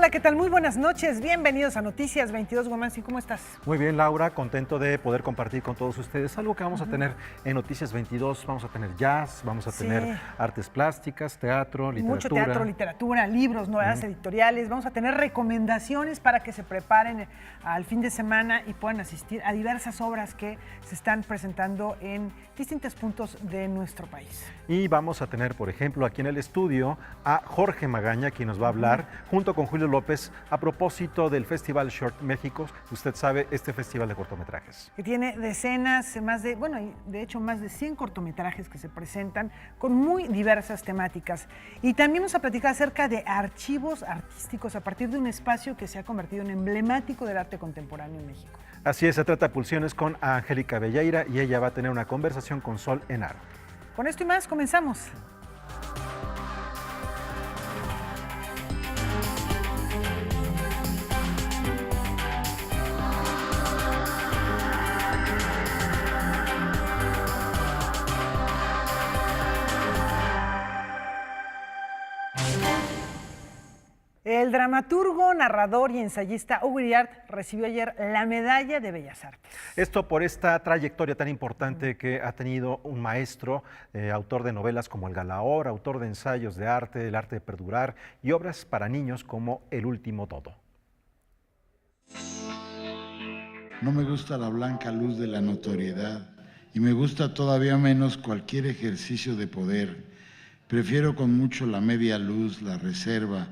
Hola, ¿qué tal? Muy buenas noches. Bienvenidos a Noticias 22. Guamansi, ¿cómo estás? Muy bien, Laura. Contento de poder compartir con todos ustedes algo que vamos a tener en Noticias 22. Vamos a tener jazz, vamos a tener artes plásticas, teatro, literatura. Mucho teatro, literatura, libros, novedades editoriales. Vamos a tener recomendaciones para que se preparen al fin de semana y puedan asistir a diversas obras que se están presentando en distintos puntos de nuestro país. Y vamos a tener, por ejemplo, aquí en el estudio a Jorge Magaña, quien nos va a hablar junto con Julio López a propósito del Festival Short México. Usted sabe, este festival de cortometrajes. Que tiene decenas, de hecho más de 100 cortometrajes que se presentan con muy diversas temáticas. Y también vamos a platicar acerca de archivos artísticos a partir de un espacio que se ha convertido en emblemático del arte contemporáneo en México. Así es, se trata de Pulsiones con Angélica Belleira y ella va a tener una conversación con Sol Enar. Con esto y más, comenzamos. El dramaturgo, narrador y ensayista Hugo Iriart recibió ayer la Medalla de Bellas Artes. Esto por esta trayectoria tan importante que ha tenido un maestro, autor de novelas como El Galaor, autor de ensayos de arte, El arte de perdurar y obras para niños como El último dodo. No me gusta la blanca luz de la notoriedad y me gusta todavía menos cualquier ejercicio de poder. Prefiero con mucho la media luz, la reserva,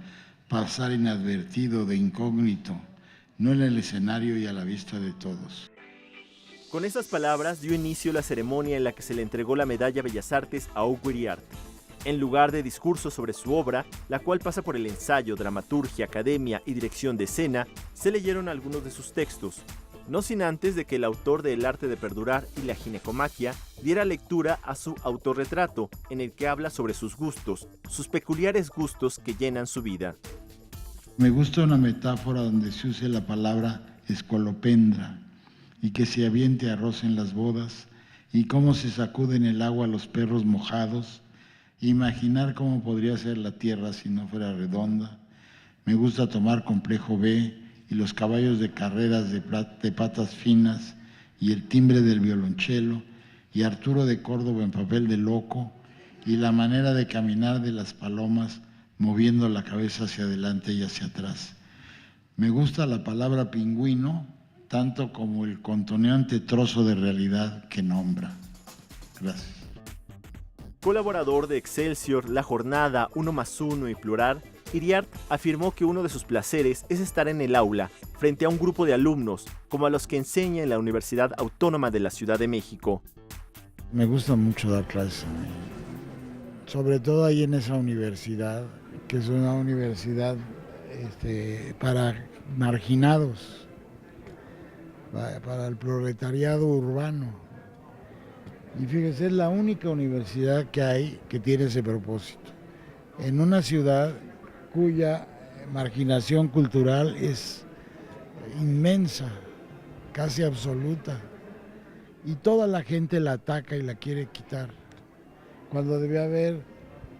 pasar inadvertido, de incógnito, no en el escenario y a la vista de todos. Con esas palabras dio inicio la ceremonia en la que se le entregó la Medalla Bellas Artes a Hugo Iriart. En lugar de discurso sobre su obra, la cual pasa por el ensayo, dramaturgia, academia y dirección de escena, se leyeron algunos de sus textos, no sin antes de que el autor de El arte de perdurar y la ginecomaquia diera lectura a su autorretrato, en el que habla sobre sus gustos, sus peculiares gustos que llenan su vida. Me gusta una metáfora donde se use la palabra escolopendra y que se aviente arroz en las bodas y cómo se sacuden el agua los perros mojados. Imaginar cómo podría ser la tierra si no fuera redonda. Me gusta tomar complejo B y los caballos de carreras de patas finas y el timbre del violonchelo y Arturo de Córdoba en papel de loco y la manera de caminar de las palomas moviendo la cabeza hacia adelante y hacia atrás. Me gusta la palabra pingüino tanto como el contoneante trozo de realidad que nombra. Gracias. Colaborador de Excelsior, La Jornada, Uno más Uno y Plural, Iriart afirmó que uno de sus placeres es estar en el aula, frente a un grupo de alumnos, como a los que enseña en la Universidad Autónoma de la Ciudad de México. Me gusta mucho dar clases, sobre todo ahí en esa universidad, que es una universidad para marginados, para el proletariado urbano. Y fíjese, es la única universidad que hay que tiene ese propósito. En una ciudad cuya marginación cultural es inmensa, casi absoluta, y toda la gente la ataca y la quiere quitar, cuando debe haber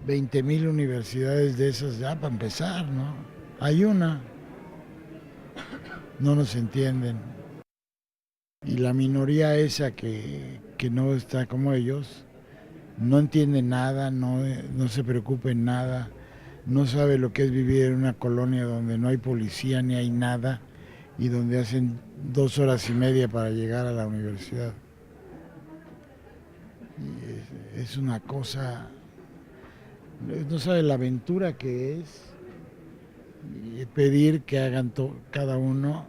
20,000 universidades de esas ya para empezar, ¿no? Hay una, no nos entienden, y la minoría esa que no está como ellos, no entiende nada, no se preocupa en nada, no sabe lo que es vivir en una colonia donde no hay policía ni hay nada y donde hacen 2 horas y media para llegar a la universidad. Y es una cosa, no sabe la aventura que es y pedir que hagan cada uno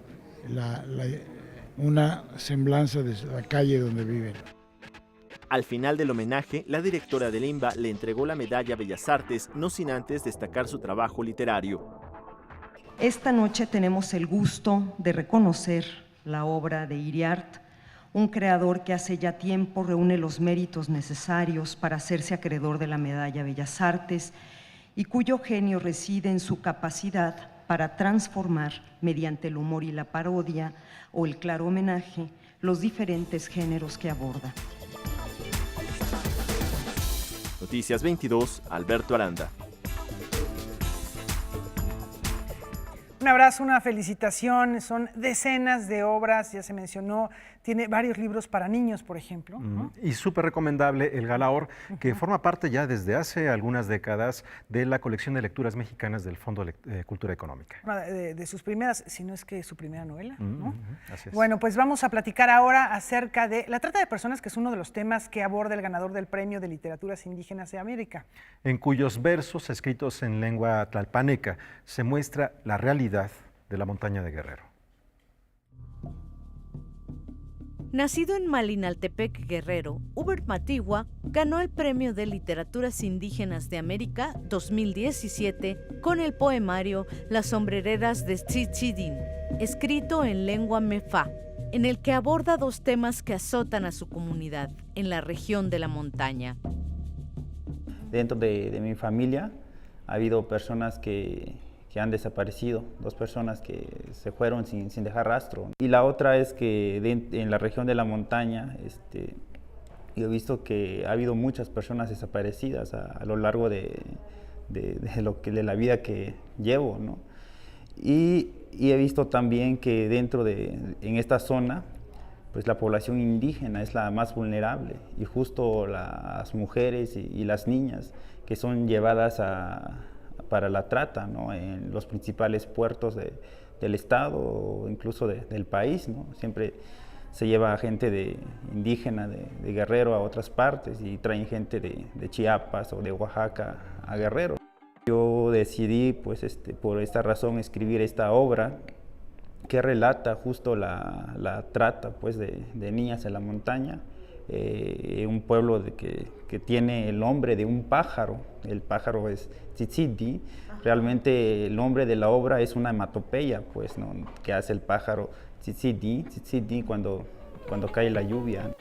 una semblanza de la calle donde viven. Al final del homenaje, la directora del INBA le entregó la Medalla Bellas Artes, no sin antes destacar su trabajo literario. Esta noche tenemos el gusto de reconocer la obra de Iriart, un creador que hace ya tiempo reúne los méritos necesarios para hacerse acreedor de la Medalla Bellas Artes y cuyo genio reside en su capacidad para transformar, mediante el humor y la parodia o el claro homenaje, los diferentes géneros que aborda. Noticias 22, Alberto Aranda. Un abrazo, una felicitación. Son decenas de obras, ya se mencionó. Tiene varios libros para niños, por ejemplo, ¿no? Y súper recomendable el Galaor, que forma parte ya desde hace algunas décadas de la colección de lecturas mexicanas del Fondo de Cultura Económica. Una de sus primeras, si no es que su primera novela, ¿no? Así es. Bueno, pues vamos a platicar ahora acerca de la trata de personas, que es uno de los temas que aborda el ganador del Premio de Literaturas Indígenas de América. En cuyos versos, escritos en lengua tlalpaneca, se muestra la realidad de la montaña de Guerrero. Nacido en Malinaltepec, Guerrero, Hubert Matigua ganó el Premio de Literaturas Indígenas de América 2017 con el poemario Las sombrereras de Tzitzidín, escrito en lengua mefa, en el que aborda dos temas que azotan a su comunidad en la región de la montaña. Dentro de mi familia ha habido personas que han desaparecido, 2 personas que se fueron sin dejar rastro. Y la otra es que en la región de la montaña yo he visto que ha habido muchas personas desaparecidas a lo largo de la vida que llevo, ¿no? Y he visto también que en esta zona, pues la población indígena es la más vulnerable, y justo las mujeres y las niñas que son llevadas para la trata, ¿no? En los principales puertos del estado o incluso del país, ¿no? Siempre se lleva gente indígena de Guerrero a otras partes y traen gente de Chiapas o de Oaxaca a Guerrero. Yo decidí, pues, por esta razón, escribir esta obra que relata justo la trata, pues, de niñas en la montaña. Un pueblo que tiene el nombre de un pájaro. El pájaro es Tzitzidi. Realmente el nombre de la obra es una hematopeya, pues, ¿no? Que hace el pájaro Tzitzidi cuando cae la lluvia.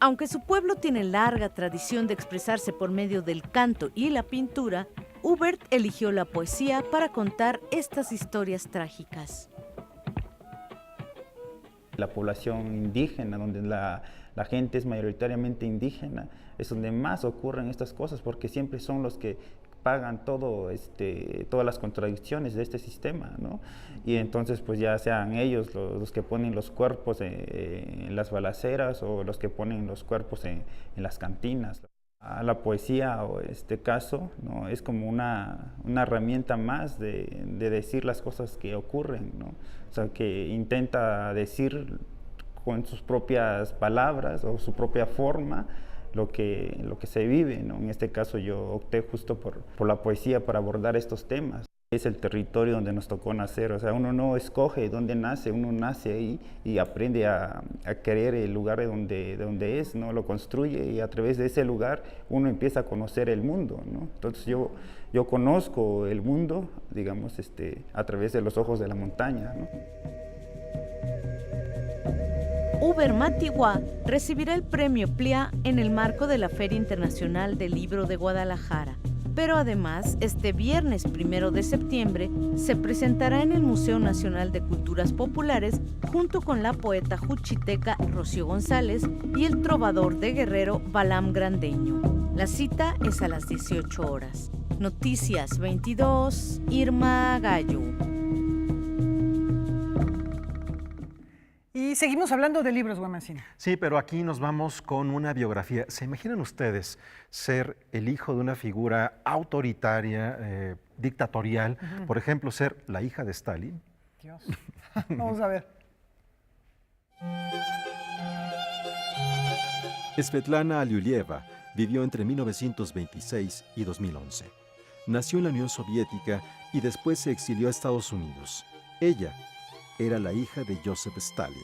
Aunque su pueblo tiene larga tradición de expresarse por medio del canto y la pintura, Hubert eligió la poesía para contar estas historias trágicas. La población indígena, donde la gente es mayoritariamente indígena, es donde más ocurren estas cosas, porque siempre son los que pagan todas las contradicciones de este sistema, ¿no? Y entonces, pues, ya sean ellos los que ponen los cuerpos en las balaceras, o los que ponen los cuerpos en las cantinas. La poesía, o caso, ¿no? Es como una herramienta más de decir las cosas que ocurren, ¿no? O sea, que intenta decir con sus propias palabras o su propia forma lo que se vive, ¿no? En este caso yo opté justo por la poesía para abordar estos temas. Es el territorio donde nos tocó nacer, o sea, uno no escoge dónde nace, uno nace ahí y aprende a querer el lugar de donde es, ¿no? Lo construye, y a través de ese lugar uno empieza a conocer el mundo, ¿no? Entonces yo conozco el mundo, digamos, a través de los ojos de la montaña, ¿no? Hubert Matigua recibirá el premio PLIA en el marco de la Feria Internacional del Libro de Guadalajara. Pero además, este viernes 1 de septiembre se presentará en el Museo Nacional de Culturas Populares junto con la poeta juchiteca Rocío González y el trovador de Guerrero Balam Grandeño. La cita es a las 18 horas. Noticias 22, Irma Gallo. Y seguimos hablando de libros, Guamancín. Sí, pero aquí nos vamos con una biografía. ¿Se imaginan ustedes ser el hijo de una figura autoritaria, dictatorial? Por ejemplo, ser la hija de Stalin. Dios. Vamos a ver. Svetlana Alyulieva vivió entre 1926 y 2011. Nació en la Unión Soviética y después se exilió a Estados Unidos. Ella era la hija de Joseph Stalin,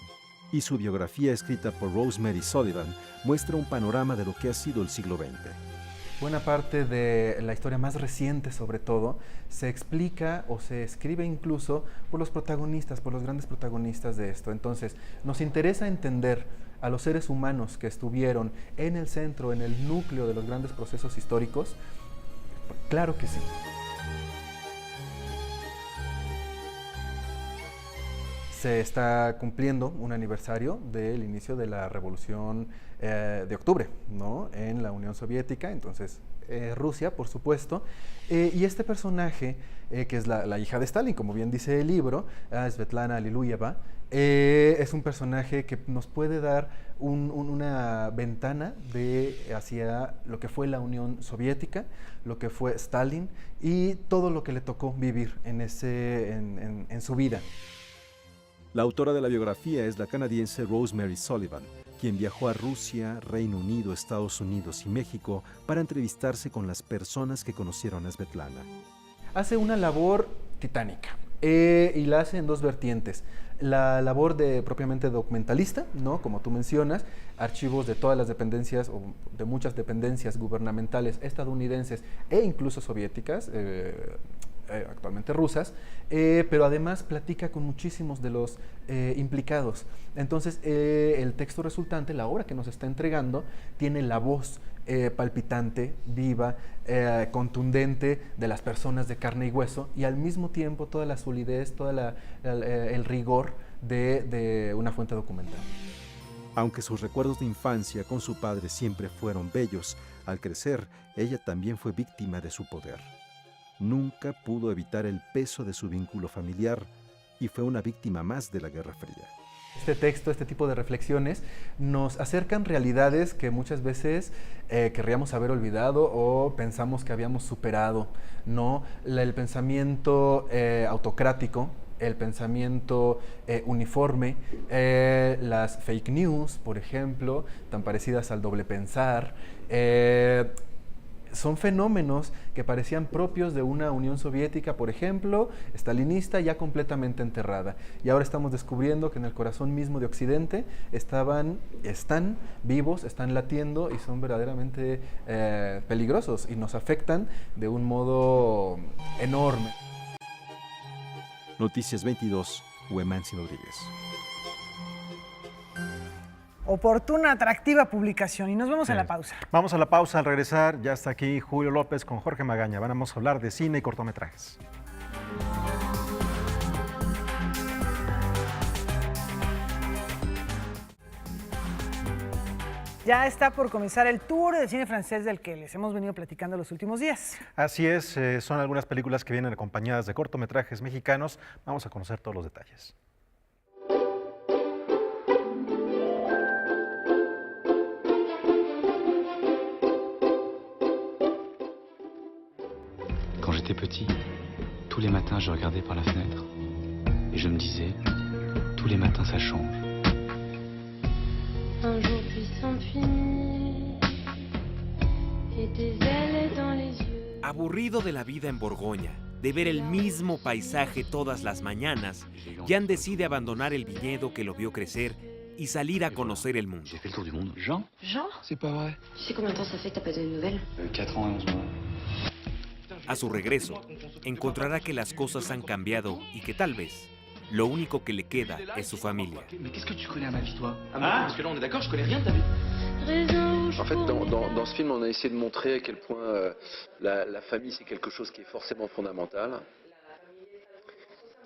y su biografía, escrita por Rosemary Sullivan, muestra un panorama de lo que ha sido el siglo XX. Buena parte de la historia más reciente, sobre todo, se explica o se escribe incluso por los protagonistas, por los grandes protagonistas de esto. Entonces, nos interesa entender a los seres humanos que estuvieron en el centro, en el núcleo de los grandes procesos históricos. Claro que sí. Se está cumpliendo un aniversario del inicio de la Revolución de Octubre, ¿no? En la Unión Soviética. Entonces, Rusia, por supuesto, y este personaje, que es la hija de Stalin, como bien dice el libro, Svetlana Alliluyeva, es un personaje que nos puede dar una ventana hacia lo que fue la Unión Soviética, lo que fue Stalin y todo lo que le tocó vivir en su vida. La autora de la biografía es la canadiense Rosemary Sullivan, quien viajó a Rusia, Reino Unido, Estados Unidos y México para entrevistarse con las personas que conocieron a Svetlana. Hace una labor titánica y la hace en dos vertientes. La labor de propiamente documentalista, ¿no? Como tú mencionas, archivos de todas las dependencias o de muchas dependencias gubernamentales estadounidenses e incluso soviéticas, actualmente rusas, pero además platica con muchísimos de los implicados. Entonces, el texto resultante, la obra que nos está entregando, tiene la voz palpitante, viva, contundente de las personas de carne y hueso, y al mismo tiempo toda la solidez, el rigor de una fuente documental. Aunque sus recuerdos de infancia con su padre siempre fueron bellos, al crecer, ella también fue víctima de su poder. Nunca pudo evitar el peso de su vínculo familiar y fue una víctima más de la Guerra Fría. Este texto, este tipo de reflexiones, nos acercan realidades que muchas veces querríamos haber olvidado o pensamos que habíamos superado, ¿no? El pensamiento autocrático, el pensamiento uniforme, las fake news, por ejemplo, tan parecidas al doble pensar, son fenómenos que parecían propios de una Unión Soviética, por ejemplo, stalinista, ya completamente enterrada. Y ahora estamos descubriendo que en el corazón mismo de Occidente están vivos, están latiendo y son verdaderamente peligrosos y nos afectan de un modo enorme. Noticias 22, Huemansi Rodríguez. Oportuna, atractiva publicación. Y nos vemos a la pausa. Vamos a la pausa. Al regresar, ya está aquí Julio López con Jorge Magaña. Vamos a hablar de cine y cortometrajes. Ya está por comenzar el tour de cine francés del que les hemos venido platicando los últimos días. Así es, son algunas películas que vienen acompañadas de cortometrajes mexicanos. Vamos a conocer todos los detalles. Quand j'étais petit, tous les matins je regardais par la fenêtre et je me disais, tous les matins ça change. Un jour puissant fini et des ailes dans les yeux. Aburrido de la vida en Borgoña, de ver el mismo paisaje todas las mañanas, Jan decide abandonar el viñedo que lo vio crecer y salir a conocer el mundo. J'ai fait le tour du monde. Jean? Jean? C'est pas vrai. Tu sais combien de temps ça fait que t'as pas de nouvelles? 4 ans et 11 mois. A su regreso, encontrará que las cosas han cambiado y que tal vez lo único que le queda es su familia. Mais qu'est-ce que tu connais à ma vie, toi? Parce que là on est d'accord, je connais rien de ta vie. En fait, dans ce film, on a essayé de montrer à quel point la famille, c'est quelque chose qui est forcément fondamental.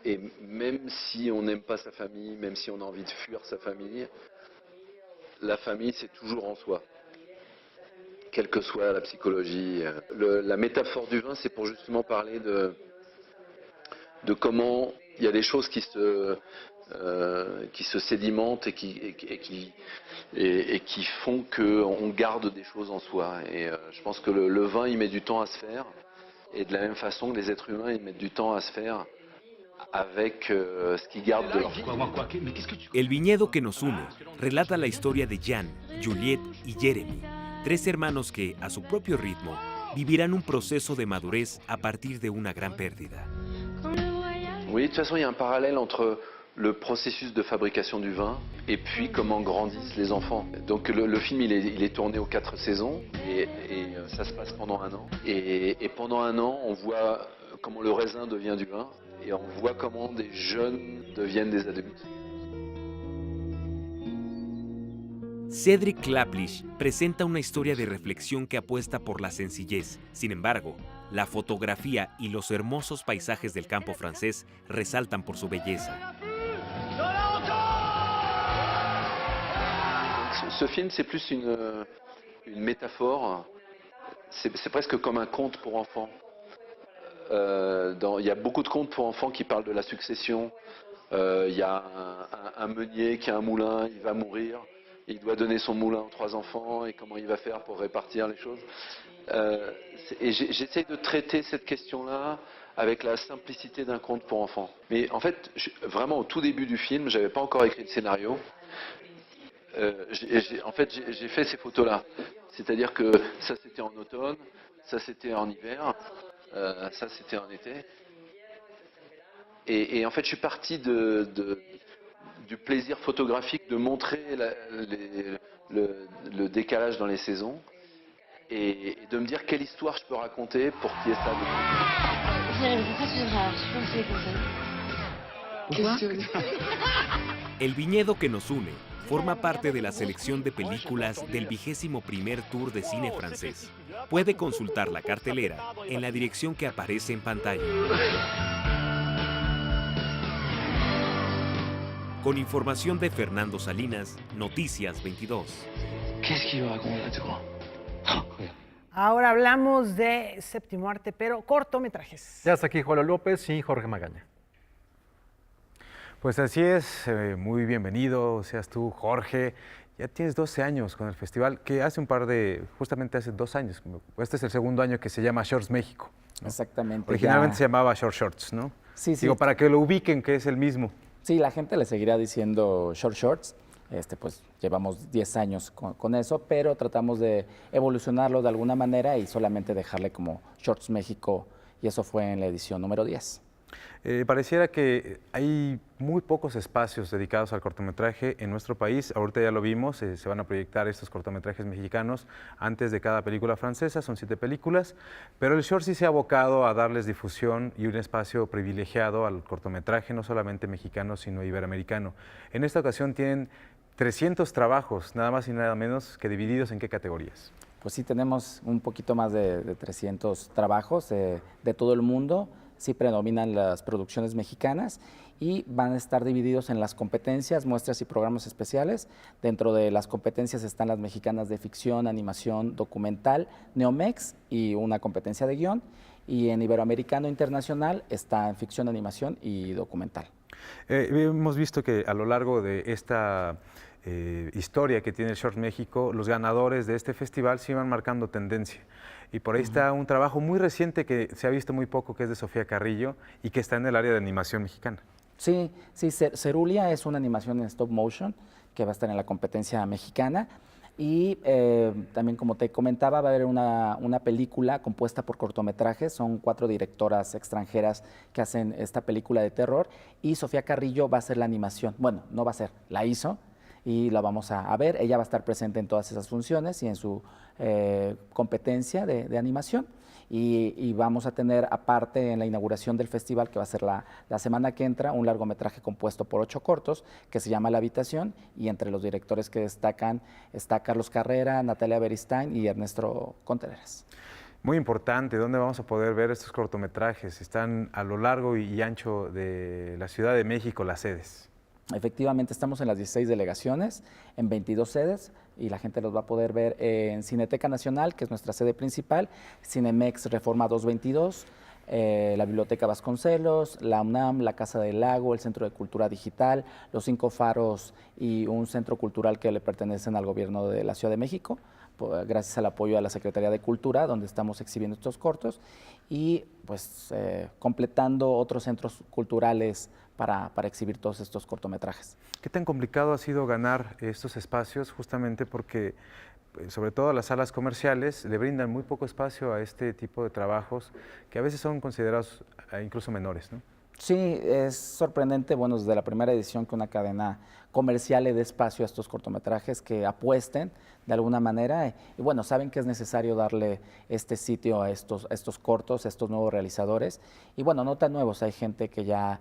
Et même si on n'aime pas sa famille, même si on a envie de fuir sa famille, la famille, c'est toujours en soi. Quelle que soit la psychologie. La métaphore du vin, c'est pour justement parler de comment il y a des choses qui se sédimentent et qui font qu'on garde des choses en soi. Et je pense que le vin, il met du temps à se faire. Et de la même façon que les êtres humains, ils mettent du temps à se faire avec ce qu'ils gardent de leur vie. El viñedo que nos une relata la historia de Jan, Juliette y Jeremy, 3 hermanos que, a su propio ritmo, vivirán un proceso de madurez a partir de una gran pérdida. Oui, de toute façon, il y a un parallèle entre le processus de fabrication du vin et puis comment grandissent les enfants. Donc le film, il est tourné aux 4 saisons et ça se passe pendant 1 an. Et pendant 1 an, on voit comment le raisin devient du vin et on voit comment des jeunes deviennent des adultes. Cédric Klaplisch presenta una historia de reflexión que apuesta por la sencillez. Sin embargo, la fotografía y los hermosos paisajes del campo francés resaltan por su belleza. Ce film, c'est plus une métaphore c'est presque comme un conte pour enfants. Il y a beaucoup de contes pour enfants qui parlent de la succession. Il y a un meunier qui a un moulin, il va mourir, il doit donner son moulin aux 3 enfants et comment il va faire pour répartir les choses. Et j'essaie de traiter cette question-là avec la simplicité d'un conte pour enfants. Mais en fait, vraiment au tout début du film, j'avais pas encore écrit de scénario. J'ai fait ces photos-là. C'est-à-dire que ça c'était en automne, ça c'était en hiver, ça c'était en été. Et en fait, je suis parti du plaisir photographique de montrer le décalage dans les saisons et de me dire quelle histoire je peux raconter pour qu'il y ait ça dedans. Pourquoi tu devrais avoir super conseil comme ça? El viñedo que nos une forma parte de la selección de películas del 21º Tour de Cine Francés. Puede consultar la cartelera en la dirección que aparece en pantalla. Con información de Fernando Salinas, Noticias 22. Ahora hablamos de Séptimo Arte, pero cortometrajes. Ya está aquí Juan López y Jorge Magaña. Pues así es, muy bienvenido, seas tú, Jorge. Ya tienes 12 años con el festival, que justamente hace 2 años, este es el segundo año que se llama Shorts México, ¿no? Exactamente. Originalmente se llamaba Short Shorts, ¿no? Sí, sí. Digo, para que lo ubiquen, que es el mismo. Sí, la gente le seguirá diciendo Short Shorts. Pues llevamos 10 años con eso, pero tratamos de evolucionarlo de alguna manera y solamente dejarle como Shorts México, y eso fue en la edición número 10. Pareciera que hay muy pocos espacios dedicados al cortometraje en nuestro país. Ahorita ya lo vimos, se van a proyectar estos cortometrajes mexicanos antes de cada película francesa, son 7 películas, pero el Short sí se ha abocado a darles difusión y un espacio privilegiado al cortometraje, no solamente mexicano, sino iberoamericano. En esta ocasión tienen 300 trabajos, nada más y nada menos, que divididos en qué categorías. Pues sí, tenemos un poquito más de 300 trabajos de todo el mundo. Sí predominan las producciones mexicanas y van a estar divididos en las competencias, muestras y programas especiales. Dentro de las competencias están las mexicanas de ficción, animación, documental, Neomex y una competencia de guión. Y en Iberoamericano Internacional está en ficción, animación y documental. Hemos visto que a lo largo de esta historia que tiene el Short México, los ganadores de este festival se iban marcando tendencia. Y por ahí está un trabajo muy reciente que se ha visto muy poco, que es de Sofía Carrillo y que está en el área de animación mexicana. Sí, Cerulia es una animación en stop motion que va a estar en la competencia mexicana. Y también, como te comentaba, va a haber una película compuesta por cortometrajes. Son 4 directoras extranjeras que hacen esta película de terror. Y Sofía Carrillo va a hacer la animación. Bueno, no va a ser, la hizo. Y la vamos a ver. Ella va a estar presente en todas esas funciones y en su competencia de animación. Y vamos a tener, aparte en la inauguración del festival, que va a ser la semana que entra, un largometraje compuesto por 8 cortos, que se llama La Habitación, y entre los directores que destacan está Carlos Carrera, Natalia Beristain y Ernesto Contreras. Muy importante, ¿dónde vamos a poder ver estos cortometrajes? Están a lo largo y ancho de la Ciudad de México las sedes. Efectivamente, estamos en las 16 delegaciones, en 22 sedes, y la gente los va a poder ver en Cineteca Nacional, que es nuestra sede principal, Cinemex Reforma 222, la Biblioteca Vasconcelos, la UNAM, la Casa del Lago, el Centro de Cultura Digital, los 5 faros y un centro cultural que le pertenecen al gobierno de la Ciudad de México, gracias al apoyo a la Secretaría de Cultura, donde estamos exhibiendo estos cortos, y pues completando otros centros culturales para exhibir todos estos cortometrajes. ¿Qué tan complicado ha sido ganar estos espacios? Justamente porque, sobre todo las salas comerciales, le brindan muy poco espacio a este tipo de trabajos que a veces son considerados incluso menores, ¿no? Sí, es sorprendente, bueno, desde la primera edición que una cadena comercial le dé espacio a estos cortometrajes, que apuesten de alguna manera y bueno, saben que es necesario darle este sitio a estos cortos, a estos nuevos realizadores y bueno, no tan nuevos, hay gente que ya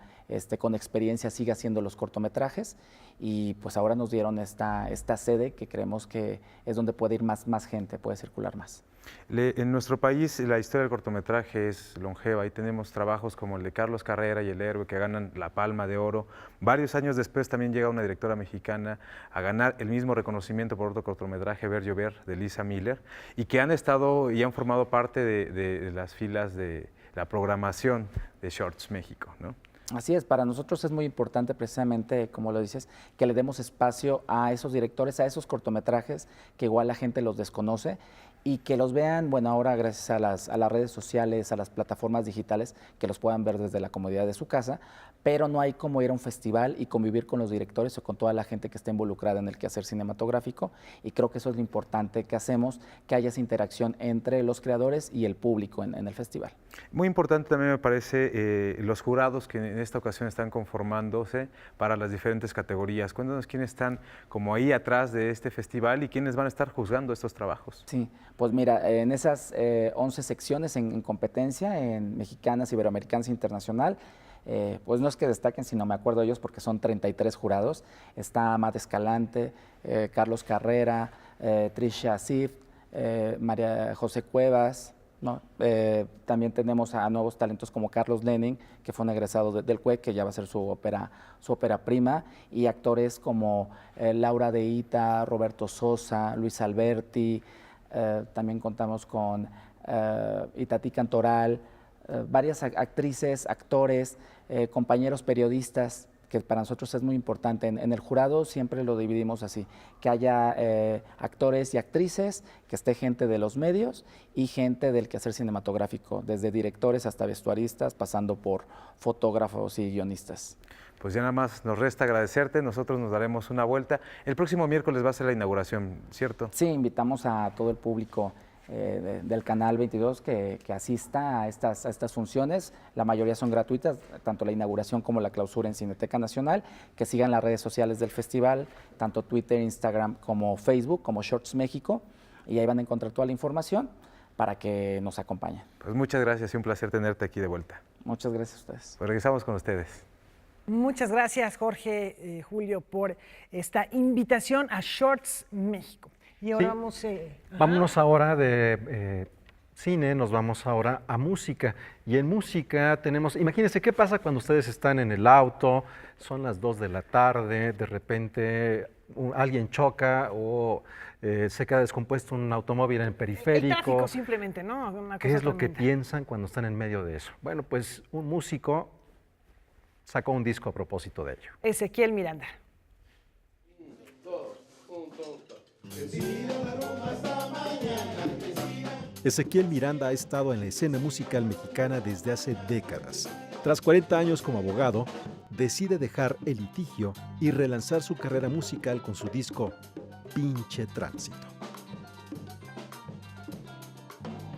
con experiencia sigue haciendo los cortometrajes y pues ahora nos dieron esta sede que creemos que es donde puede ir más gente, puede circular más. En nuestro país la historia del cortometraje es longeva y tenemos trabajos como el de Carlos Carrera y El Héroe que ganan la Palma de Oro. Varios años después también llega una directora mexicana a ganar el mismo reconocimiento por otro cortometraje Viaje Ver Llover de Lisa Miller y que han estado y han formado parte de las filas de la programación de Shorts México, ¿no? Así es, para nosotros es muy importante precisamente, como lo dices, que le demos espacio a esos directores, a esos cortometrajes que igual la gente los desconoce y que los vean, bueno, ahora gracias a las redes sociales, a las plataformas digitales, que los puedan ver desde la comodidad de su casa, pero no hay como ir a un festival y convivir con los directores o con toda la gente que está involucrada en el quehacer cinematográfico, y creo que eso es lo importante que hacemos, que haya esa interacción entre los creadores y el público en el festival. Muy importante también me parece los jurados que en esta ocasión están conformándose para las diferentes categorías. Cuéntanos quiénes están como ahí atrás de este festival y quiénes van a estar juzgando estos trabajos. Sí, pues mira, en esas 11 secciones en competencia, en mexicanas, iberoamericanas e internacional, pues no es que destaquen, sino me acuerdo de ellos porque son 33 jurados. Está Amat Escalante, Carlos Carrera, Trisha Sif, María José Cuevas, ¿no? También tenemos a nuevos talentos como Carlos Lenin, que fue un egresado del CUEC, que ya va a ser su ópera prima, y actores como Laura de Ita, Roberto Sosa, Luis Alberti, también contamos con Itatí Cantoral, varias actrices, actores, compañeros periodistas, que para nosotros es muy importante. En el jurado siempre lo dividimos así, que haya actores y actrices, que esté gente de los medios y gente del quehacer cinematográfico, desde directores hasta vestuaristas, pasando por fotógrafos y guionistas. Pues ya nada más nos resta agradecerte, nosotros nos daremos una vuelta. El próximo miércoles va a ser la inauguración, ¿cierto? Sí, invitamos a todo el público del Canal 22 que asista a estas funciones. La mayoría son gratuitas, tanto la inauguración como la clausura en Cineteca Nacional, que sigan las redes sociales del festival, tanto Twitter, Instagram como Facebook, como Shorts México, y ahí van a encontrar toda la información para que nos acompañen. Pues muchas gracias y un placer tenerte aquí de vuelta. Muchas gracias a ustedes. Pues regresamos con ustedes. Muchas gracias, Jorge, Julio, por esta invitación a Shorts México. Y ahora vámonos ahora de cine, nos vamos ahora a música. Y en música tenemos, imagínense qué pasa cuando ustedes están en el auto, son las 2 de la tarde, de repente alguien choca o se queda descompuesto un automóvil en el periférico. El tráfico simplemente, ¿no? Una ¿Qué cosa es lo que tremenda. piensan cuando están en medio de eso? Bueno, pues un músico sacó un disco a propósito de ello. Ezequiel Miranda. Ezequiel Miranda ha estado en la escena musical mexicana desde hace décadas. Tras 40 años como abogado, decide dejar el litigio y relanzar su carrera musical con su disco Pinche Tránsito.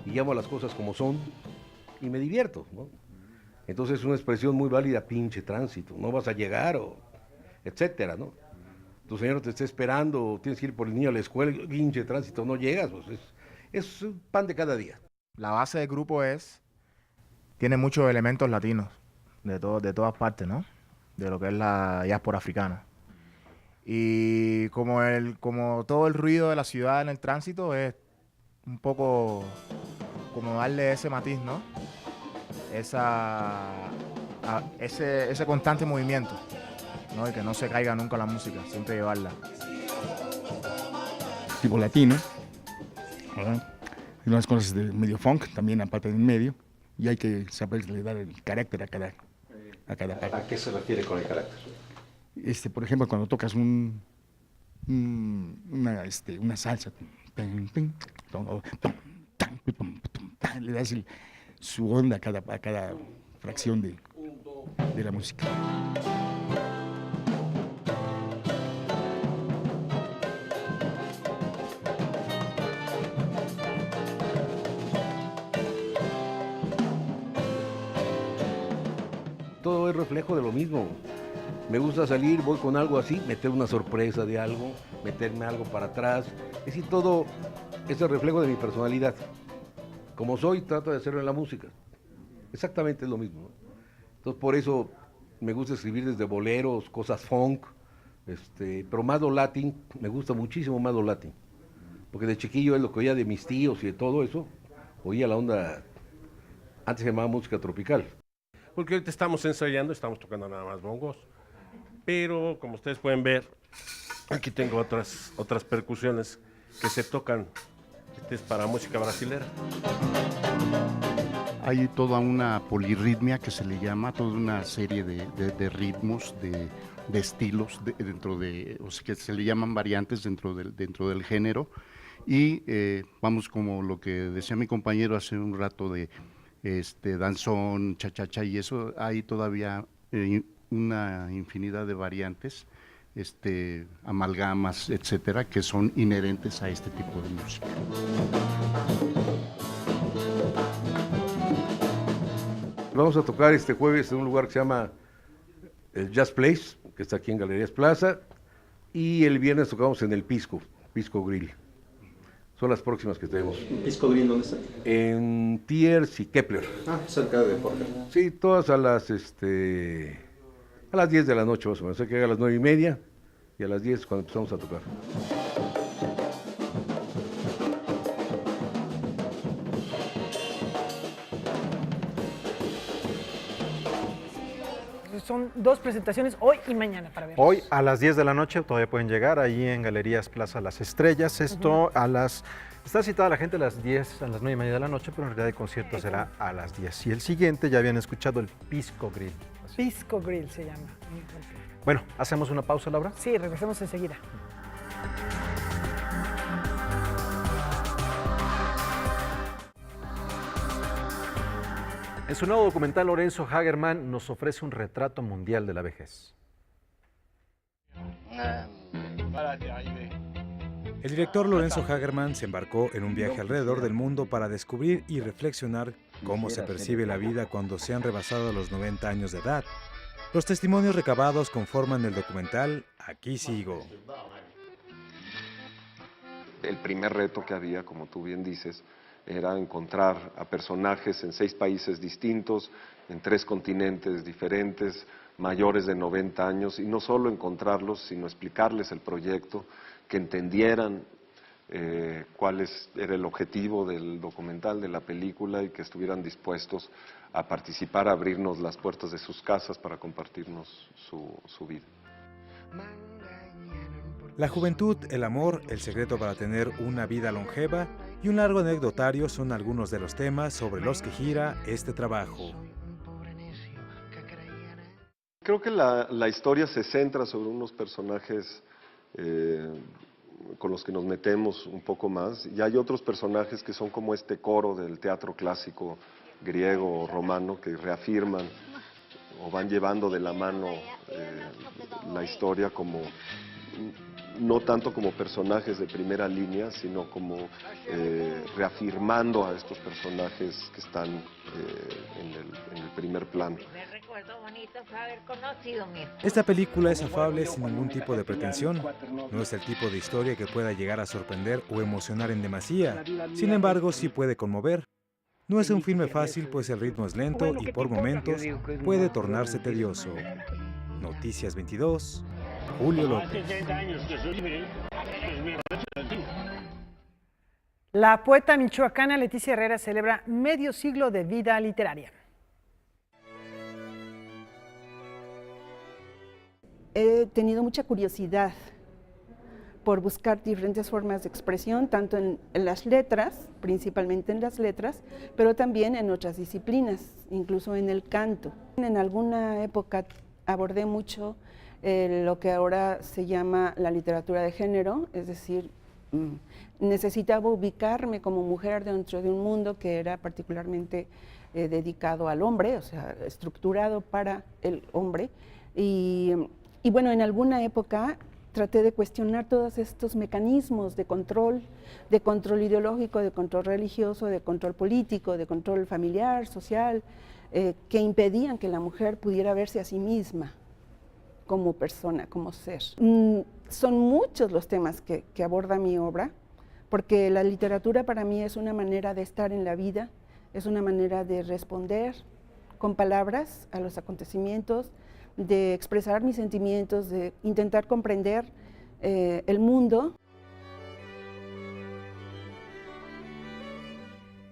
Y llamo a las cosas como son y me divierto, ¿no? Entonces es una expresión muy válida, pinche tránsito, no vas a llegar o etcétera, ¿no? Tu señor te está esperando, tienes que ir por el niño a la escuela, pinche tránsito, no llegas, pues es pan de cada día. La base del grupo tiene muchos elementos latinos, de todas partes, ¿no? De lo que es la diáspora africana. Y como todo el ruido de la ciudad en el tránsito es un poco como darle ese matiz, ¿no? Ese constante movimiento, ¿no? Y que no se caiga nunca la música, siempre llevarla. Tipo latino, ¿verdad? Y unas cosas de medio funk también, aparte del medio, y hay que saberle dar el carácter a cada parte. ¿A qué se refiere con el carácter? Por ejemplo, cuando tocas una salsa, le das su onda a cada fracción de la música. Todo es reflejo de lo mismo. Me gusta salir, voy con algo así, meter una sorpresa de algo, meterme algo para atrás. Es decir, todo es el reflejo de mi personalidad. Como soy, trato de hacerlo en la música. Exactamente es lo mismo, ¿no? Entonces, por eso me gusta escribir desde boleros, cosas funk, pero más lo latín, me gusta muchísimo más lo latín. Porque de chiquillo es lo que oía de mis tíos y de todo eso, oía la onda, antes se llamaba música tropical. Porque ahorita estamos ensayando, estamos tocando nada más bongos. Pero como ustedes pueden ver, aquí tengo otras percusiones que se tocan para música brasilera. Hay toda una polirritmia que se le llama, toda una serie de ritmos, de estilos o sea, que se le llaman variantes dentro del género. Y vamos, como lo que decía mi compañero hace un rato de danzón, cha-cha-cha, y eso, hay todavía una infinidad de variantes, amalgamas, etcétera, que son inherentes a este tipo de música. Vamos a tocar este jueves en un lugar que se llama el Jazz Place, que está aquí en Galerías Plaza, y el viernes tocamos en el Pisco Grill. Son las próximas que tenemos. ¿Pisco Grill dónde está? En Thiers y Kepler. Cerca de Porter. Sí, todas a las 10 de la noche más o menos. Hay que llegar a las 9:30 y a las 10 cuando empezamos a tocar. Son 2 presentaciones hoy y mañana para ver. Hoy a las 10 de la noche todavía pueden llegar ahí en Galerías Plaza Las Estrellas. Esto está citada la gente a las 10, a las 9:30 de la noche, pero en realidad el concierto será a las 10. Y el siguiente ya habían escuchado, el Pisco Grill. Pisco Grill se llama. Bueno, ¿hacemos una pausa, Laura? Sí, regresamos enseguida. En su nuevo documental, Lorenzo Hagerman nos ofrece un retrato mundial de la vejez. El director Lorenzo Hagerman se embarcó en un viaje alrededor del mundo para descubrir y reflexionar cómo se percibe la vida cuando se han rebasado los 90 años de edad. Los testimonios recabados conforman el documental Aquí sigo. El primer reto que había, como tú bien dices, era encontrar a personajes en 6 países distintos, en 3 continentes diferentes, mayores de 90 años, y no solo encontrarlos, sino explicarles el proyecto, que entendieran cuál era el objetivo del documental, de la película, y que estuvieran dispuestos a participar, a abrirnos las puertas de sus casas para compartirnos su vida. La juventud, el amor, el secreto para tener una vida longeva y un largo anecdotario son algunos de los temas sobre los que gira este trabajo. Creo que la historia se centra sobre unos personajes con los que nos metemos un poco más, y hay otros personajes que son como este coro del teatro clásico griego o romano, que reafirman o van llevando de la mano la historia, como no tanto como personajes de primera línea, sino como reafirmando a estos personajes que están en el primer plano. Esta película es afable sin ningún tipo de pretensión. No es el tipo de historia que pueda llegar a sorprender o emocionar en demasía. Sin embargo, sí puede conmover. No es un filme fácil, pues el ritmo es lento y por momentos puede tornarse tedioso. Noticias 22, Julio López. La poeta michoacana Leticia Herrera celebra medio siglo de vida literaria. He tenido mucha curiosidad por buscar diferentes formas de expresión, tanto en las letras, principalmente en las letras, pero también en otras disciplinas, incluso en el canto. En alguna época abordé mucho lo que ahora se llama la literatura de género, es decir, necesitaba ubicarme como mujer dentro de un mundo que era particularmente dedicado al hombre, o sea, estructurado para el hombre. Y bueno, en alguna época traté de cuestionar todos estos mecanismos de control ideológico, de control religioso, de control político, de control familiar, social, que impedían que la mujer pudiera verse a sí misma como persona, como ser. Son muchos los temas que aborda mi obra, porque la literatura para mí es una manera de estar en la vida, es una manera de responder con palabras a los acontecimientos, de expresar mis sentimientos, de intentar comprender el mundo.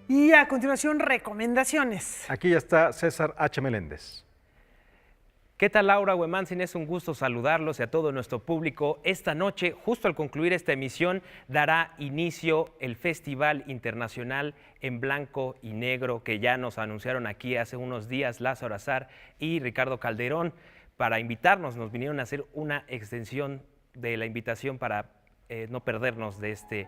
Y a continuación, recomendaciones. Aquí ya está César H. Meléndez. ¿Qué tal, Laura Huemanzin? Es un gusto saludarlos y a todo nuestro público. Esta noche, justo al concluir esta emisión, dará inicio el Festival Internacional en Blanco y Negro, que ya nos anunciaron aquí hace unos días Lázaro Azar y Ricardo Calderón. Para invitarnos, nos vinieron a hacer una extensión de la invitación para no perdernos de este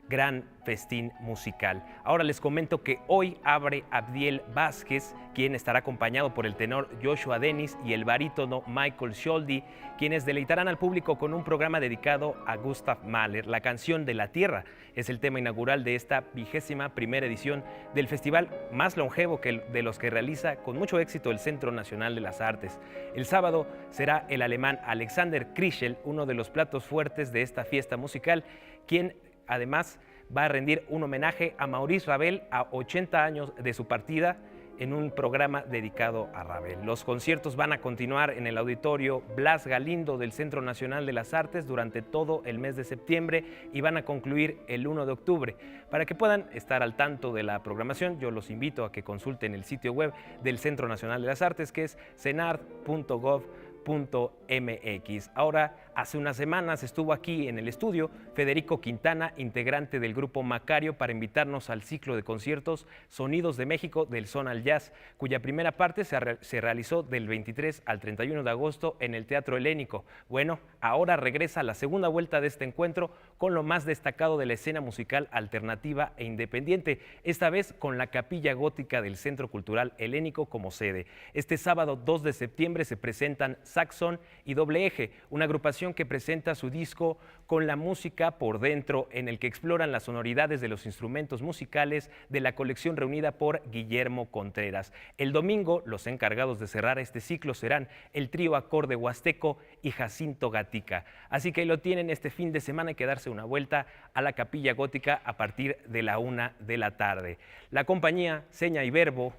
gran festín musical. Ahora les comento que hoy abre Abdiel Vázquez, quien estará acompañado por el tenor Joshua Dennis y el barítono Michael Scholdi, quienes deleitarán al público con un programa dedicado a Gustav Mahler. La canción de la tierra es el tema inaugural de esta 21ª edición del festival más longevo de los que realiza con mucho éxito el Centro Nacional de las Artes. El sábado será el alemán Alexander Krischel, uno de los platos fuertes de esta fiesta musical, quien además va a rendir un homenaje a Maurice Ravel a 80 años de su partida en un programa dedicado a Ravel. Los conciertos van a continuar en el auditorio Blas Galindo del Centro Nacional de las Artes durante todo el mes de septiembre y van a concluir el 1 de octubre. Para que puedan estar al tanto de la programación, yo los invito a que consulten el sitio web del Centro Nacional de las Artes, que es cenart.gov.mx. Ahora, hace unas semanas estuvo aquí en el estudio Federico Quintana, integrante del grupo Macario, para invitarnos al ciclo de conciertos Sonidos de México del Son al Jazz, cuya primera parte se realizó del 23 al 31 de agosto en el Teatro Helénico. Bueno, ahora regresa la segunda vuelta de este encuentro con lo más destacado de la escena musical alternativa e independiente, esta vez con la Capilla Gótica del Centro Cultural Helénico como sede. Este sábado 2 de septiembre se presentan Saxon y Doble Eje, una agrupación que presenta su disco Con la música por dentro, en el que exploran las sonoridades de los instrumentos musicales de la colección reunida por Guillermo Contreras. El domingo, los encargados de cerrar este ciclo serán el trío Acorde Huasteco y Jacinto Gatica. Así que lo tienen este fin de semana, hay que darse una vuelta a la Capilla Gótica a partir de la 1 de la tarde. La compañía Seña y Verbo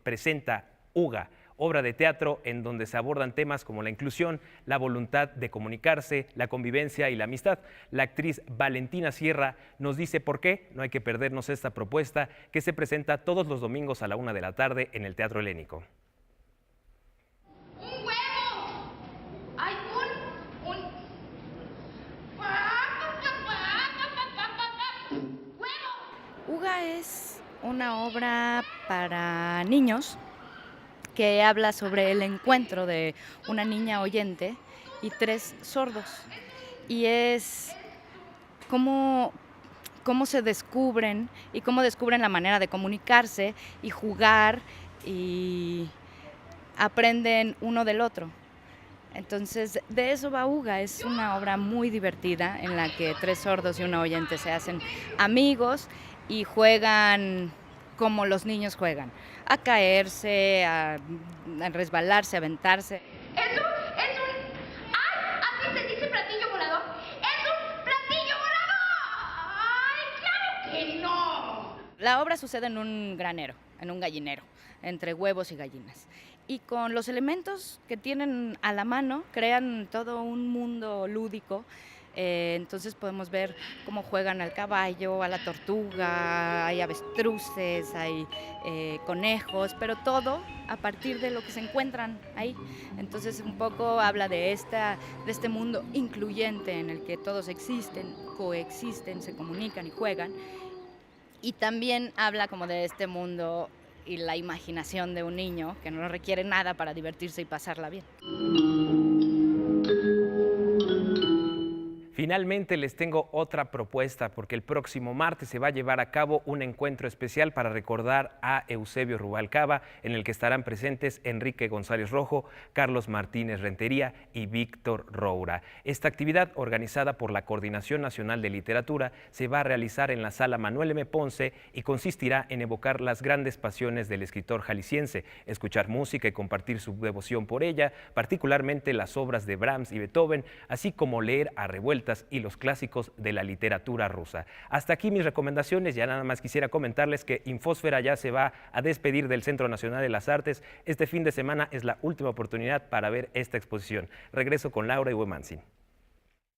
presenta Uga, obra de teatro en donde se abordan temas como la inclusión, la voluntad de comunicarse, la convivencia y la amistad. La actriz Valentina Sierra nos dice por qué no hay que perdernos esta propuesta que se presenta todos los domingos a la 1 de la tarde en el Teatro Helénico. ¡Un huevo! ¡Hay un... ¡Huevo! Uga es una obra para niños que habla sobre el encuentro de una niña oyente y 3 sordos. Y es cómo se descubren y cómo descubren la manera de comunicarse y jugar y aprenden uno del otro. Entonces, de eso va Uga. Es una obra muy divertida en la que 3 sordos y una oyente se hacen amigos y juegan como los niños juegan, a caerse, a resbalarse, a aventarse. ¡Ay! ¿Así se dice platillo volador? ¡Es un platillo volador! ¡Ay, claro que no! La obra sucede en un granero, en un gallinero, entre huevos y gallinas. Y con los elementos que tienen a la mano, crean todo un mundo lúdico. Entonces podemos ver cómo juegan al caballo, a la tortuga, hay avestruces, hay conejos, pero todo a partir de lo que se encuentran ahí. Entonces un poco habla de este mundo incluyente en el que todos existen, coexisten, se comunican y juegan. Y también habla como de este mundo y la imaginación de un niño que no requiere nada para divertirse y pasarla bien. Finalmente les tengo otra propuesta porque el próximo martes se va a llevar a cabo un encuentro especial para recordar a Eusebio Rubalcaba, en el que estarán presentes Enrique González Rojo, Carlos Martínez Rentería y Víctor Roura. Esta actividad, organizada por la Coordinación Nacional de Literatura, se va a realizar en la Sala Manuel M. Ponce y consistirá en evocar las grandes pasiones del escritor jalisciense, escuchar música y compartir su devoción por ella, particularmente las obras de Brahms y Beethoven, así como leer a revuelta y los clásicos de la literatura rusa. Hasta aquí mis recomendaciones. Ya nada más quisiera comentarles que Infosfera ya se va a despedir del Centro Nacional de las Artes. Este fin de semana es la última oportunidad para ver esta exposición. Regreso con Laura Huemanzin.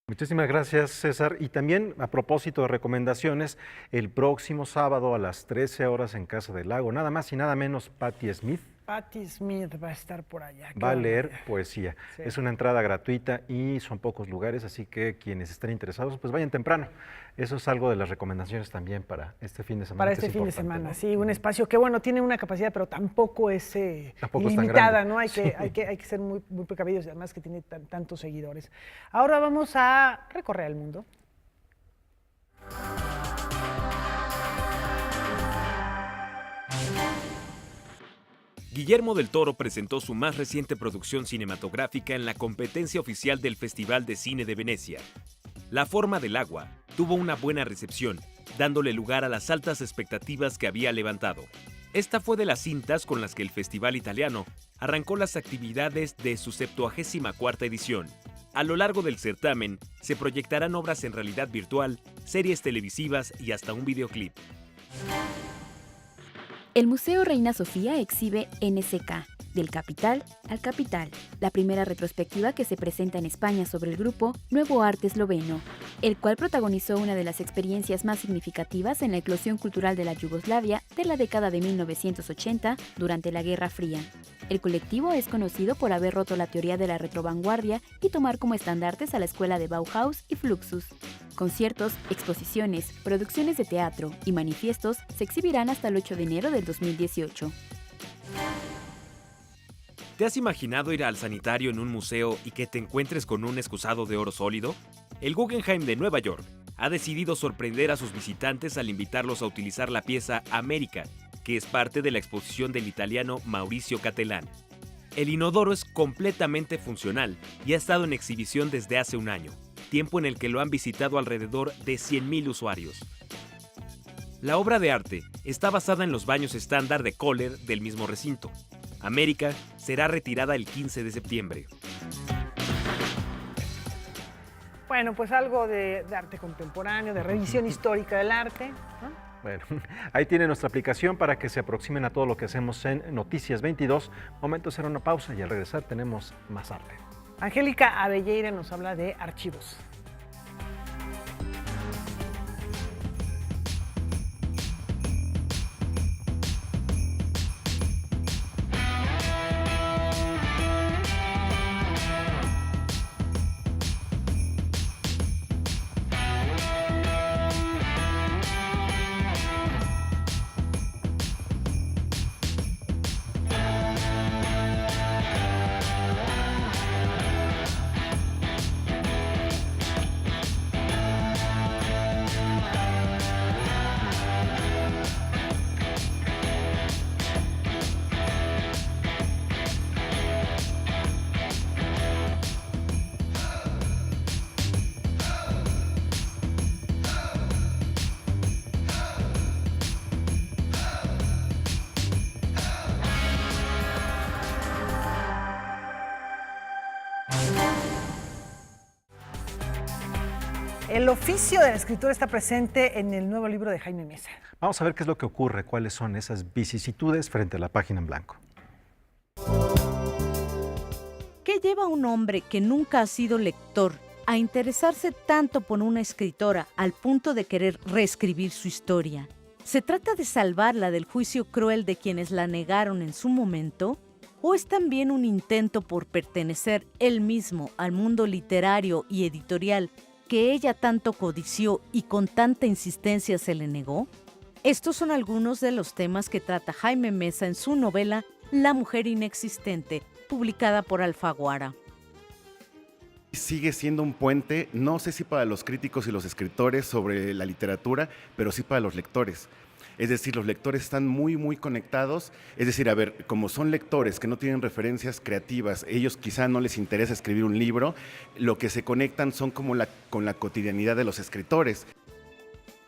Muchísimas gracias, César. Y también, a propósito de recomendaciones, el próximo sábado a las 13 horas en Casa del Lago, nada más y nada menos, Patti Smith Patti Smith va a estar por allá. Va a leer poesía. Sí. Es una entrada gratuita y son pocos lugares, así que quienes estén interesados, pues vayan temprano. Eso es algo de las recomendaciones también para este fin de semana. Para que este es fin de importante, semana, ¿no? sí, un espacio que, bueno, tiene una capacidad, pero tampoco es Tampoco es tan ilimitada, grande. ¿no? Hay que ser muy precavidos, y además que tiene tantos seguidores. Ahora vamos a recorrer el mundo. Guillermo del Toro presentó su más reciente producción cinematográfica en la competencia oficial del Festival de Cine de Venecia. La forma del agua tuvo una buena recepción, dándole lugar a las altas expectativas que había levantado. Esta fue de las cintas con las que el festival italiano arrancó las actividades de su 74ª edición. A lo largo del certamen se proyectarán obras en realidad virtual, series televisivas y hasta un videoclip. El Museo Reina Sofía exhibe NSK, del Capital al Capital, la primera retrospectiva que se presenta en España sobre el grupo Nuevo Arte Esloveno, el cual protagonizó una de las experiencias más significativas en la eclosión cultural de la Yugoslavia de la década de 1980 durante la Guerra Fría. El colectivo es conocido por haber roto la teoría de la retrovanguardia y tomar como estandartes a la escuela de Bauhaus y Fluxus. Conciertos, exposiciones, producciones de teatro y manifiestos se exhibirán hasta el 8 de enero del 2018. ¿Te has imaginado ir al sanitario en un museo y que te encuentres con un excusado de oro sólido? El Guggenheim de Nueva York ha decidido sorprender a sus visitantes al invitarlos a utilizar la pieza América, que es parte de la exposición del italiano Mauricio Cattelan. El inodoro es completamente funcional y ha estado en exhibición desde hace un año, tiempo en el que lo han visitado alrededor de 100.000 usuarios. La obra de arte está basada en los baños estándar de Kohler del mismo recinto. América será retirada el 15 de septiembre. Bueno, pues algo de arte contemporáneo, de revisión histórica del arte, ¿no? Bueno, ahí tiene nuestra aplicación para que se aproximen a todo lo que hacemos en Noticias 22. Momento de hacer una pausa y al regresar tenemos más arte. Angélica Abelleira nos habla de archivos. El oficio del escritor está presente en el nuevo libro de Jaime Mesa. Vamos a ver qué es lo que ocurre, cuáles son esas vicisitudes frente a la página en blanco. ¿Qué lleva a un hombre que nunca ha sido lector a interesarse tanto por una escritora al punto de querer reescribir su historia? ¿Se trata de salvarla del juicio cruel de quienes la negaron en su momento? ¿O es también un intento por pertenecer él mismo al mundo literario y editorial que ella tanto codició y con tanta insistencia se le negó? Estos son algunos de los temas que trata Jaime Mesa en su novela La mujer inexistente, publicada por Alfaguara. Sigue siendo un puente, no sé si para los críticos y los escritores sobre la literatura, pero sí para los lectores. Es decir, los lectores están muy conectados. Es decir, a ver, como son lectores que no tienen referencias creativas, ellos quizá no les interesa escribir un libro, lo que se conectan son como con la cotidianidad de los escritores.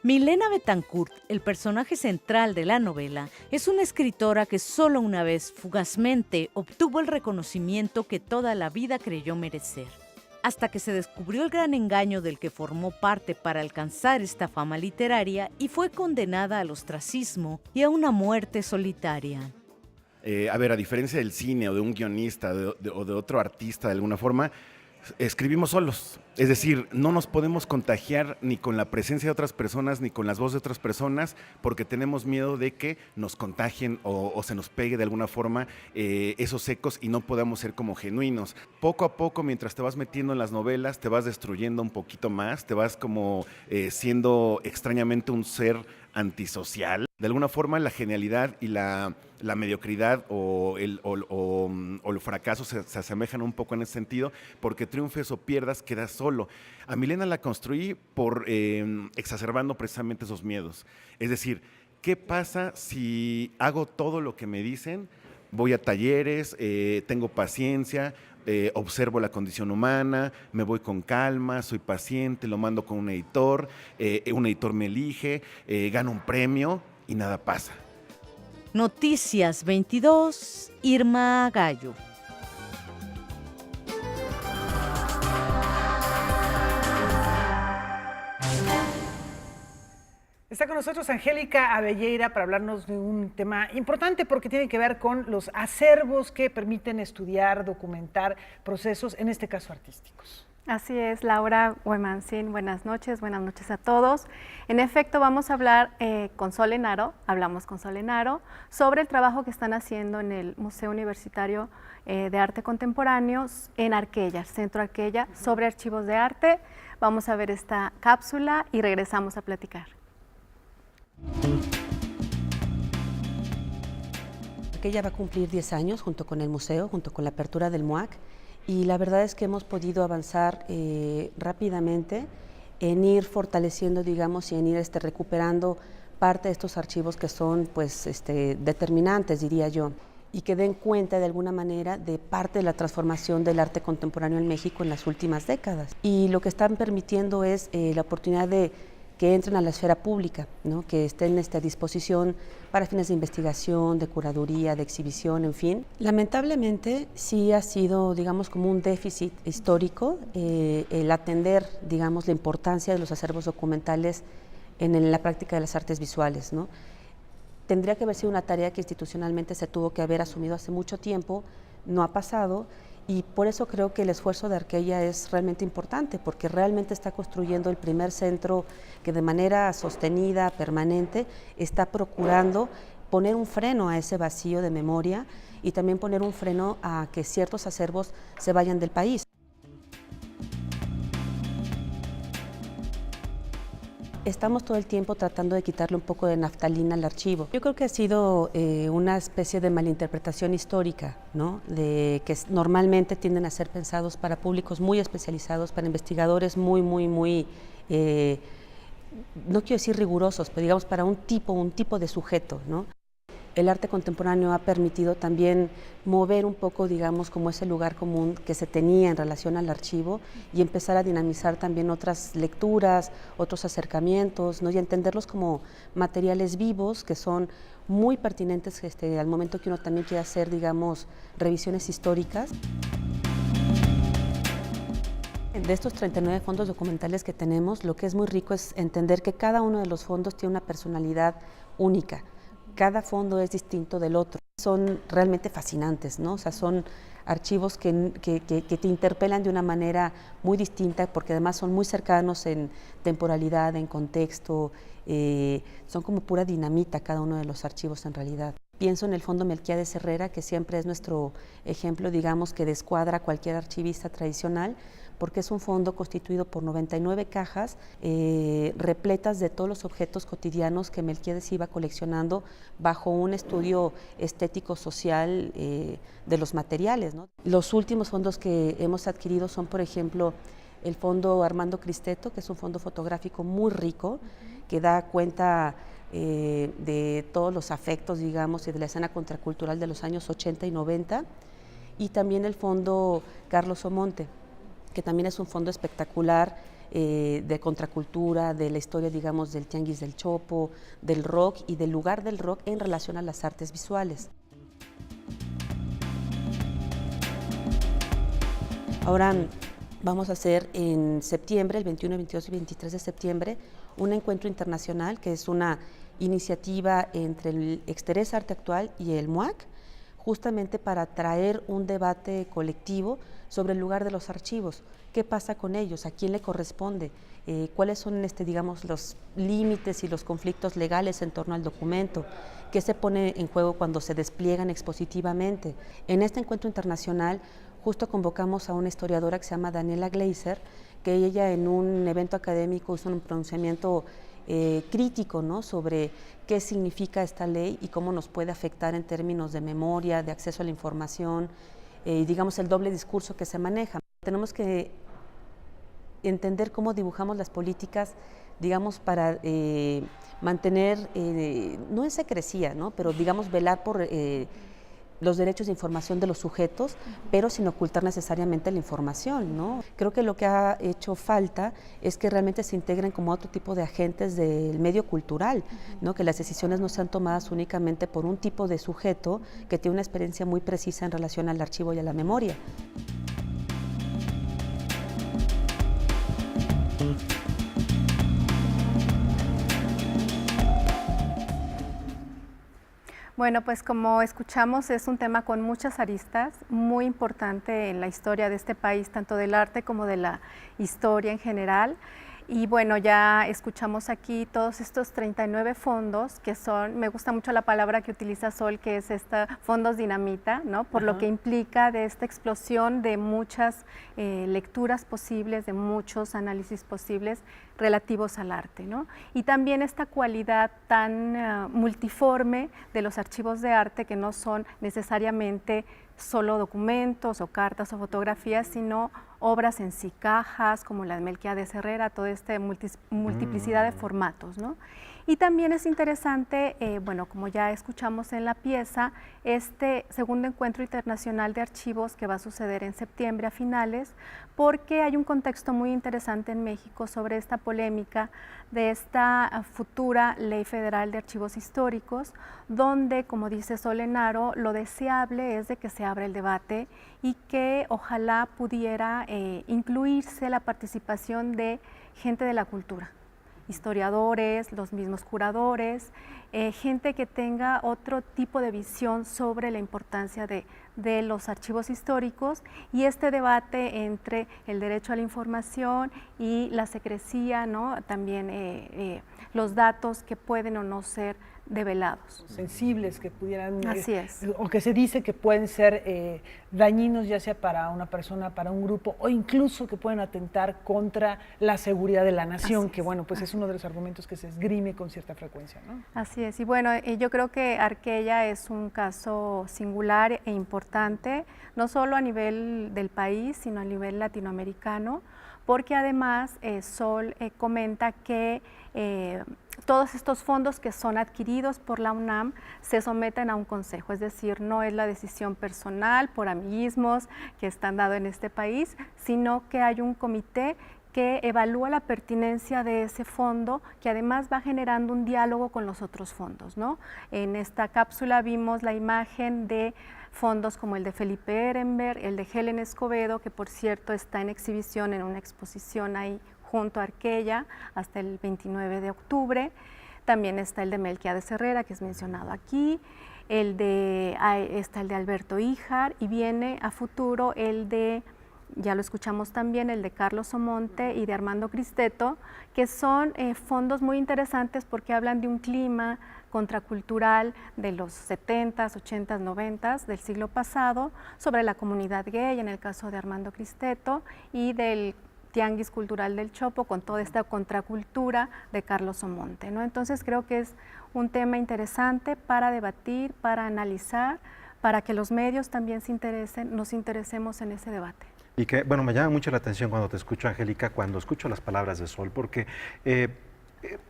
Milena Betancourt, el personaje central de la novela, es una escritora que solo una vez, fugazmente, obtuvo el reconocimiento que toda la vida creyó merecer. Hasta que se descubrió el gran engaño del que formó parte para alcanzar esta fama literaria y fue condenada al ostracismo y a una muerte solitaria. A ver, a diferencia del cine o de un guionista o de otro artista de alguna forma, escribimos solos. Es decir, no nos podemos contagiar ni con la presencia de otras personas ni con las voces de otras personas porque tenemos miedo de que nos contagien o se nos pegue de alguna forma esos ecos y no podamos ser como genuinos. Poco a poco, mientras te vas metiendo en las novelas, te vas destruyendo un poquito más, te vas como siendo extrañamente un ser antisocial. De alguna forma, la genialidad y la mediocridad o el fracaso se asemejan un poco en ese sentido, porque triunfes o pierdas, quedas solo. A Milena la construí por exacerbando precisamente esos miedos. Es decir, ¿qué pasa si hago todo lo que me dicen? Voy a talleres, tengo paciencia, observo la condición humana, me voy con calma, soy paciente, lo mando con un editor me elige, gano un premio y nada pasa. Noticias 22, Irma Gallo. Está con nosotros Angélica Abelleira para hablarnos de un tema importante porque tiene que ver con los acervos que permiten estudiar, documentar procesos, en este caso artísticos. Así es, Laura Huemancín, buenas noches a todos. En efecto, vamos a hablar con Sol Enaro, sobre el trabajo que están haciendo en el Museo Universitario de Arte Contemporáneo en Arquella, Centro Arquella, sobre archivos de arte. Vamos a ver esta cápsula y regresamos a platicar. Arquella va a cumplir 10 años junto con el museo, junto con la apertura del MUAC, y la verdad es que hemos podido avanzar rápidamente en ir fortaleciendo, digamos, y en ir recuperando parte de estos archivos que son pues, determinantes, diría yo, y que den cuenta de alguna manera de parte de la transformación del arte contemporáneo en México en las últimas décadas. Y lo que están permitiendo es la oportunidad de que entren a la esfera pública, ¿no? Que estén a disposición para fines de investigación, de curaduría, de exhibición, en fin. Lamentablemente sí ha sido, digamos, como un déficit histórico el atender, digamos, la importancia de los acervos documentales en la práctica de las artes visuales, ¿no? Tendría que haber sido una tarea que institucionalmente se tuvo que haber asumido hace mucho tiempo, no ha pasado. Y por eso creo que el esfuerzo de Arquella es realmente importante, porque realmente está construyendo el primer centro que de manera sostenida, permanente, está procurando poner un freno a ese vacío de memoria y también poner un freno a que ciertos acervos se vayan del país. Estamos todo el tiempo tratando de quitarle un poco de naftalina al archivo. Yo creo que ha sido una especie de malinterpretación histórica, ¿no? De que normalmente tienden a ser pensados para públicos muy especializados, para investigadores muy, no quiero decir rigurosos, pero digamos para un tipo de sujeto, ¿no? El arte contemporáneo ha permitido también mover un poco, digamos, como ese lugar común que se tenía en relación al archivo y empezar a dinamizar también otras lecturas, otros acercamientos, ¿no? Y entenderlos como materiales vivos que son muy pertinentes al momento que uno también quiere hacer, digamos, revisiones históricas. De estos 39 fondos documentales que tenemos, lo que es muy rico es entender que cada uno de los fondos tiene una personalidad única. Cada fondo es distinto del otro. Son realmente fascinantes, ¿no? O sea, son archivos que te interpelan de una manera muy distinta porque además son muy cercanos en temporalidad, en contexto, son como pura dinamita cada uno de los archivos en realidad. Pienso en el Fondo Melquiades Herrera, que siempre es nuestro ejemplo, digamos, que descuadra a cualquier archivista tradicional, porque es un fondo constituido por 99 cajas repletas de todos los objetos cotidianos que Melquiades iba coleccionando bajo un estudio estético-social de los materiales, ¿no? Los últimos fondos que hemos adquirido son, por ejemplo, el Fondo Armando Cristeto, que es un fondo fotográfico muy rico, que da cuenta de todos los afectos, digamos, y de la escena contracultural de los años 80 y 90, y también el Fondo Carlos Omonte, que también es un fondo espectacular de contracultura, de la historia, digamos, del tianguis del Chopo, del rock y del lugar del rock en relación a las artes visuales. Ahora vamos a hacer en septiembre, el 21, 22 y 23 de septiembre, un encuentro internacional que es una iniciativa entre el Exteresa Arte Actual y el MUAC, justamente para traer un debate colectivo sobre el lugar de los archivos. ¿Qué pasa con ellos? ¿A quién le corresponde? ¿Cuáles son, digamos, los límites y los conflictos legales en torno al documento? ¿Qué se pone en juego cuando se despliegan expositivamente? En este encuentro internacional justo convocamos a una historiadora que se llama Daniela Gleiser, que ella en un evento académico hizo un pronunciamiento crítico, ¿no?, sobre qué significa esta ley y cómo nos puede afectar en términos de memoria, de acceso a la información, digamos el doble discurso que se maneja. Tenemos que entender cómo dibujamos las políticas, digamos, para mantener, no en secrecía, ¿no?, pero digamos velar por los derechos de información de los sujetos, pero sin ocultar necesariamente la información, ¿no? Creo que lo que ha hecho falta es que realmente se integren como otro tipo de agentes del medio cultural, ¿no?, que las decisiones no sean tomadas únicamente por un tipo de sujeto que tiene una experiencia muy precisa en relación al archivo y a la memoria. Bueno, pues como escuchamos, es un tema con muchas aristas, muy importante en la historia de este país, tanto del arte como de la historia en general. Y bueno, ya escuchamos aquí todos estos 39 fondos que son, me gusta mucho la palabra que utiliza Sol, que es fondos dinamita, ¿no?, por lo que implica de esta explosión de muchas lecturas posibles, de muchos análisis posibles relativos al arte, ¿no? Y también esta cualidad tan multiforme de los archivos de arte, que no son necesariamente solo documentos o cartas o fotografías, sino obras en sí, cajas como la de Melquiades Herrera, toda esta multiplicidad de formatos, ¿no? Y también es interesante, bueno, como ya escuchamos en la pieza, este segundo encuentro internacional de archivos que va a suceder en septiembre a finales, porque hay un contexto muy interesante en México sobre esta polémica de esta futura Ley Federal de Archivos Históricos, donde, como dice Sol Enaro, lo deseable es de que se abra el debate y que ojalá pudiera incluirse la participación de gente de la cultura, historiadores, los mismos curadores, gente que tenga otro tipo de visión sobre la importancia de los archivos históricos, y este debate entre el derecho a la información y la secrecía, ¿no?, también los datos que pueden o no ser develados. Sensibles que pudieran, Así es. o que se dice que pueden ser dañinos, ya sea para una persona, para un grupo, o incluso que pueden atentar contra la seguridad de la nación, que bueno, pues es uno de los argumentos que se esgrime con cierta frecuencia, ¿no? Así es, y bueno, yo creo que Arqueya es un caso singular e importante, no solo a nivel del país, sino a nivel latinoamericano, porque además Sol comenta que todos estos fondos que son adquiridos por la UNAM se someten a un consejo, es decir, no es la decisión personal por amiguismos que están dados en este país, sino que hay un comité que evalúa la pertinencia de ese fondo, que además va generando un diálogo con los otros fondos, ¿no? En esta cápsula vimos la imagen de fondos como el de Felipe Ehrenberg, el de Helen Escobedo, que por cierto está en exhibición en una exposición ahí junto a Arqueya hasta el 29 de octubre. También está el de Melquiades Herrera, que es mencionado aquí, está el de Alberto Híjar, y viene a futuro el de, ya lo escuchamos también, el de Carlos Omonte y de Armando Cristeto, que son fondos muy interesantes porque hablan de un clima contracultural de los 70s, 80s, 90s del siglo pasado, sobre la comunidad gay, en el caso de Armando Cristeto, y del Tianguis Cultural del Chopo, con toda esta contracultura de Carlos Omonte, ¿no? Entonces creo que es un tema interesante para debatir, para analizar, para que los medios también nos interesemos en ese debate. Y que, bueno, me llama mucho la atención cuando te escucho, Angélica, cuando escucho las palabras de Sol, porque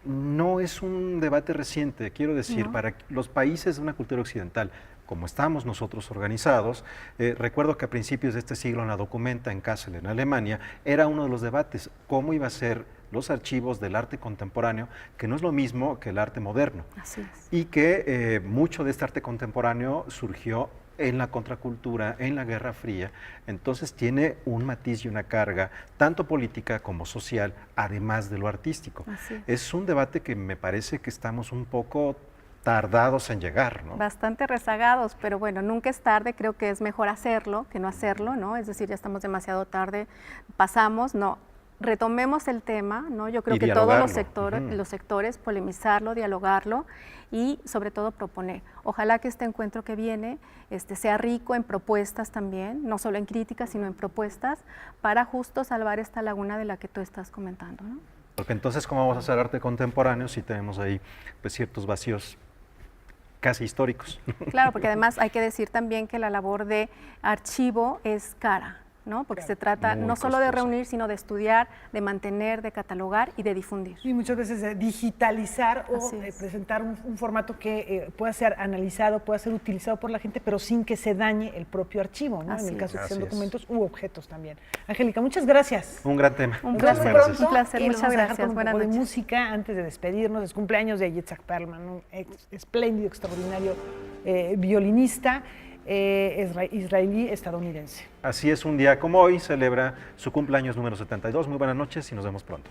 no es un debate reciente, quiero decir, No. para los países de una cultura occidental, como estamos nosotros organizados, recuerdo que a principios de este siglo en la Documenta en Kassel, en Alemania, era uno de los debates, cómo iba a ser los archivos del arte contemporáneo, que no es lo mismo que el arte moderno. Así es. Y que mucho de este arte contemporáneo surgió en la contracultura, en la Guerra Fría, entonces tiene un matiz y una carga, tanto política como social, además de lo artístico. Así es. Es un debate que me parece que estamos un poco tardados en llegar, ¿no? Bastante rezagados, pero bueno, nunca es tarde, creo que es mejor hacerlo que no hacerlo, ¿no? Es decir, ya estamos demasiado tarde, pasamos, no. Retomemos el tema, ¿no? Yo creo que todos los sectores, polemizarlo, dialogarlo y sobre todo proponer. Ojalá que este encuentro que viene sea rico en propuestas también, no solo en críticas, sino en propuestas para justo salvar esta laguna de la que tú estás comentando, ¿no? Porque entonces, ¿cómo vamos a hacer arte contemporáneo si tenemos ahí pues ciertos vacíos casi históricos? Claro, porque además hay que decir también que la labor de archivo es cara, ¿no? Porque se trata no solo de reunir, sino de estudiar, de mantener, de catalogar y de difundir. Y muchas veces de digitalizar o presentar un formato que pueda ser analizado, pueda ser utilizado por la gente, pero sin que se dañe el propio archivo, ¿no? En el caso de que sean documentos u objetos también. Angélica, muchas gracias. Un gran tema. Un placer, un placer, muchas gracias. Un poco de música antes de despedirnos. Es cumpleaños de Yitzhak Perlman, un espléndido, extraordinario violinista. Israelí-estadounidense. Así es, un día como hoy celebra su cumpleaños número 72. Muy buenas noches y nos vemos pronto.